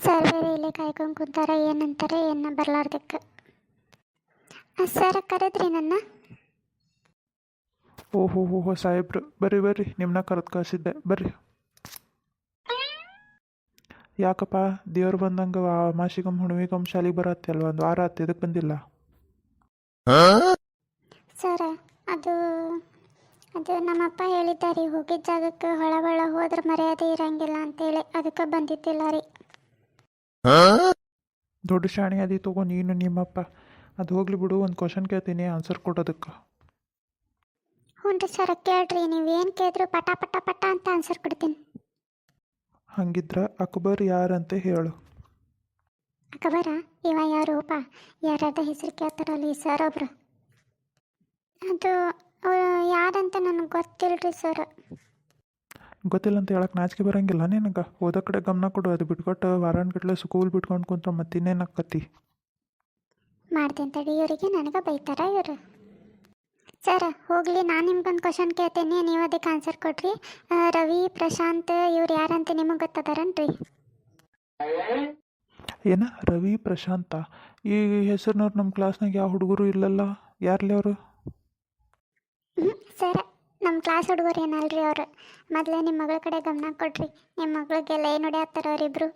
Sir ಬೇರೆ ಇಲ್ಲೇ ಕಾಯ್ಕೊಂಡು ಕುಂತಾರ, ಏನಂತಾರೆ ಏನ ಬರ್ಲಾರ್ದಕ್ಕೆ. ಸರ್ ಕರೆದ್ರಿ ನನ್ನ? ಓಹೋ ಓಹೋ ಸಾಹೇಬ್ರು, ಬರ್ರಿ ಬರ್ರಿ, ನಿಮ್ಮನ್ನ ಕರೆದು ಕಳಿಸಿದ್ದೆ, ಬರ್ರಿ. ಯಾಕಪ್ಪ ದೇವ್ರು ಬಂದಂಗೆ ಅಮಾಸಿಗಮ್ ಹುಣ್ಣಿಮೆಗಮ್ ಶಾಲೆಗೆ ಬರತ್ತೆ ಅಲ್ವ, ಒಂದು ವಾರ ಆತು, ಇದಕ್ಕೆ ಬಂದಿಲ್ಲ? ಸರ್ ಅದು ಅದು ನಮ್ಮಪ್ಪ ಹೇಳಿದ್ದಾರೆ, ಹೋಗಿದ್ದ ಜಾಗಕ್ಕೆ ಹೊಳ ಹೋದ್ರೆ ಮರ್ಯಾದೆ ಇರಂಗಿಲ್ಲ ಅಂತೇಳಿ, ಅದಕ್ಕೆ ಬಂದಿದ್ದಿಲ್ಲ ರೀ. ದೊಡ್ಡ ಶಾಣೆ ಅದಿ ತಗೋ ನೀನು ನಿಮ್ಮಪ್ಪ. ಅದು ಹೋಗ್ಲಿ ಬಿಡು, ಒಂದು ಕ್ವಶನ್ ಕೇಳ್ತೀನಿ, ಆನ್ಸರ್ ಕೊಡೋದಕ್ಕೆ. ಹ್ಞೂ ರೀ ಸರ್, ಕೇಳ್ರಿ, ನೀವೇನು ಕೇಳಿದ್ರು ಪಟ ಪಟ ಪಟ ಅಂತ ಆನ್ಸರ್ ಕೊಡ್ತೀನಿ. ಹಂಗಿದ್ರ ಅಕ್ಬರ್ ಯಾರಂತ ಹೇಳು. ಅಕ್ಬರ? ಇವ ಯಾರೋಪ? ಯಾರ್ಯಾರ್ದ ಹೆಸರು ಕೇಳ್ತಾರಲ್ಲ ಈ ಸರ್ ಒಬ್ರು. ಅದು ಯಾರಂತ ನನಗೆ ಗೊತ್ತಿಲ್ರಿ ಸರ್. ಗೊತ್ತಿಲ್ಲ ಅಂತ ಹೇಳಕ್ಕೆ ನಾಚಿಕೆ ಬರಂಗಿಲ್ಲ ನಿನಗೆ? ಓದೋ ಕಡೆ ಗಮನ ಕೊಡು, ಅದು ಬಿಟ್ಕೊಟ್ಟು ವಾರಾನ್ಗಟ್ಲೆ ಸ್ಕೂಲ್ ಬಿಟ್ಕೊಂಡು ಕುಂತ ಮತ್ತಿನ್ನೇನಾಕತಿ? ಮಾಡ್ತೀನಿ ತಡಿ, ಇವರಿಗೆ ನನಗೆ ಬೈತಾರ ಇವರು. ಸರ್ ಹೋಗಲಿ, ನಾನು ನಿಮ್ಗೊಂದು ಕ್ವಶನ್ ಕೇಳ್ತೇನೆ, ನೀವು ಅದಕ್ಕೆ ಆನ್ಸರ್ ಕೊಡ್ರಿ. ರವಿ ಪ್ರಶಾಂತ್ ಇವ್ರು ಯಾರಂತ ನಿಮಗೆ ಗೊತ್ತದಾರನ್ರಿ? ಏನ ರವಿ ಪ್ರಶಾಂತ? ಈ ಹೆಸರಿನವ್ರು ನಮ್ಮ ಕ್ಲಾಸ್ನಾಗ ಯಾವ ಹುಡುಗರು ಇಲ್ಲಲ್ಲ, ಯಾರ್ಲಿ ಅವರು? ಸರ್ ನಮ್ಮ ಕ್ಲಾಸ್ ಹುಡುಗರು ಏನಲ್ರಿ ಅವರು. ಮೊದಲೇ ನಿಮ್ಮ ಮಗಳ ಕಡೆ ಗಮನ ಕೊಡ್ರಿ, ನಿಮ್ಮ ಮಗಳಿಗೆಲ್ಲ ಏನು ಹೊಡೆಯತ್ತಾರ ಅವರಿಬ್ರು.